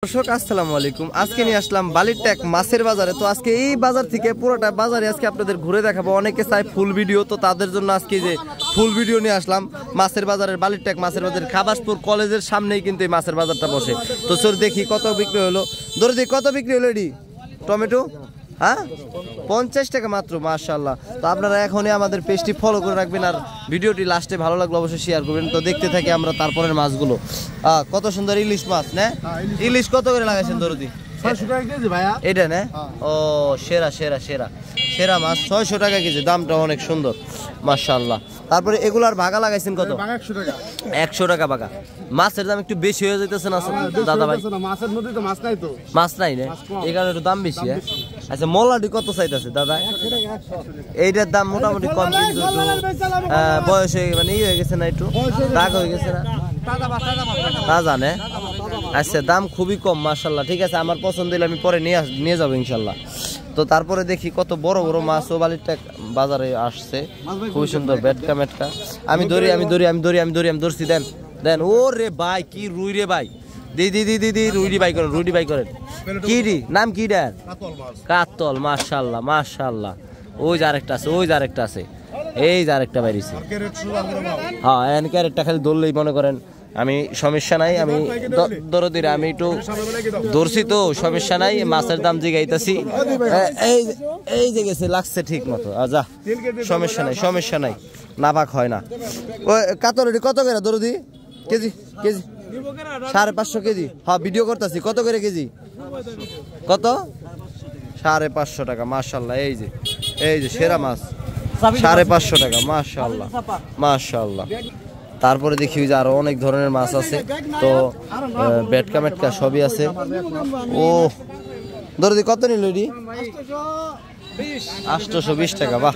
দর্শক আসসালামু আলাইকুম। আজকে নিয়ে আসলাম বালিরটেক মাছের বাজারে। তো আজকে এই বাজার থেকে পুরোটা বাজারে আজকে আপনাদের ঘুরে দেখাবো। অনেকে চাই ফুল ভিডিও, তো তাদের জন্য আজকে যে ফুল ভিডিও নিয়ে আসলাম মাছের বাজারের। বালিরটেক মাছের বাজারের খাবাসপুর কলেজের সামনেই কিন্তু এই মাছের বাজারটা বসে। তো চল দেখি কত বিক্রি হলো। দরদি কত বিক্রি হলো এডি টমেটো? হ্যাঁ 50 টাকা মাত্র, মাশাআল্লাহ। তো আপনারা এখনই আমাদের পেজটি ফলো করে রাখবেন আর ভিডিওটি লাস্টে ভালো লাগলে অবশ্যই শেয়ার করবেন। তো দেখতে থাকি আমরা তারপরের মাছগুলো। কত সুন্দর ইলিশ মাছ না? ইলিশ কত করে লাগাইছেন দরদি? 600 টাকা কেজি ভাইয়া। এটা না? ও সেরা সেরা সেরা সেরা মাছ, 600 টাকা কেজি, দামটা অনেক সুন্দর মাশাআল্লাহ। তারপরে এগুলার ভাগা লাগাইছেন কত? 100 টাকা। 100 টাকা ভাগা। মাছের দাম একটু বেশি হয়ে যাইতেছে না দাদা ভাই? মাছের মধ্যে তো মাছ নাই, তো মাছ নাই না, এই কারণে একটু দাম বেশি। আচ্ছা মোলাডি কত চাইতেছে দাদা? এইটার দাম মোটামুটি কম, কিন্তু বয়স হয়ে মানে হয়ে গেছে না, একটু দাগ হয়ে গেছে না, তাজা না? আচ্ছা দাম খুবই কম মাশাআল্লাহ। ঠিক আছে, আমার পছন্দ হলে আমি পরে নিয়ে যাবো ইনশাল্লাহ। তো তারপরে দেখি কত বড় বড় মাছও বালিরটেক বাজারে আসছে, খুবই সুন্দর বেটকা মেটকা। আমি ধরছি। দেন দেন। ও রে ভাই কি রুই রে ভাই, দিদি রুইডি বাই করেন, রুইডি বাই করেন। কি রি নাম কি ডার? কাতল, মাশাআল্লাহ মাশাআল্লাহ। ওই যে আরেকটা আছে, ওই যে আরেকটা আছে, এই যে আরেকটা বাইরেছে। হ্যাঁ এন ক্যারেটটা খালি ধরলেই মনে করেন আমি সমস্যা নাই, আমি দরদিরা আমি একটু ধরছি তো সমস্যা নাই। মাছের দাম জিগাইতেছি, এই যে গেছে লাগছে ঠিক মতো। যা সমস্যা নাই, সমস্যা নাই, নাপাক হয় না। ওই কাতলটি কত করে দরদি কেজি? KG 550 KG. হ্যাঁ ভিডিও করতেছি। কত করে কেজি? কত? 550 টাকা মাশাআল্লাহ। এই যে সেরা মাছ 550 টাকা মাশাআল্লাহ মাশাআল্লাহ। তারপরে দেখি যে আরো অনেক ধরনের মাছ আছে, তো বেটকা মেটকা সবই আছে। ও দরদি কত নিল এডি? 820 টাকা। বাহ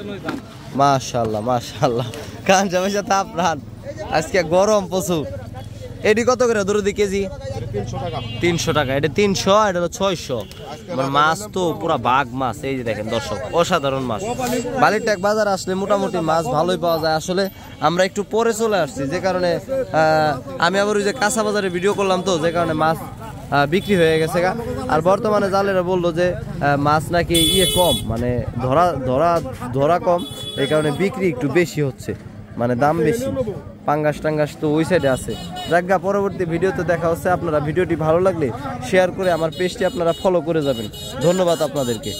মাশাআল্লাহ মাশাআল্লাহ। কান জামাইছা তাপ রান, আজকে গরম প্রচুর। এডি কত করে দরদি কেজি? 300 টাকা। এটা 300, এটা হলো 600। মাছ তো পুরা বাঘ মাছ। এই যে দেখেন দর্শক, অসাধারণ মাছ। বালিরটেক বাজার আসলে মোটামুটি মাছ ভালোই পাওয়া যায়। আসলে আমরা একটু পরে চলে আসছি, যে কারণে আমি আবার ওই যে কাঁচা বাজারে ভিডিও করলাম, তো যে কারণে মাছ বিক্রি হয়ে গেছে গা। আর বর্তমানে জালেরা বললো যে মাছ নাকি কম, মানে ধরা কম, এই কারণে বিক্রি একটু বেশি হচ্ছে, মানে দাম বেশি। পাঙ্গাস টাঙ্গাস তো ওই সাইডে আছে। জায়গা পরবর্তী ভিডিওতে দেখা হচ্ছে। আপনারা ভিডিওটি ভালো লাগলে শেয়ার করে আমার পেজটি আপনারা ফলো করে যাবেন। ধন্যবাদ আপনাদেরকে।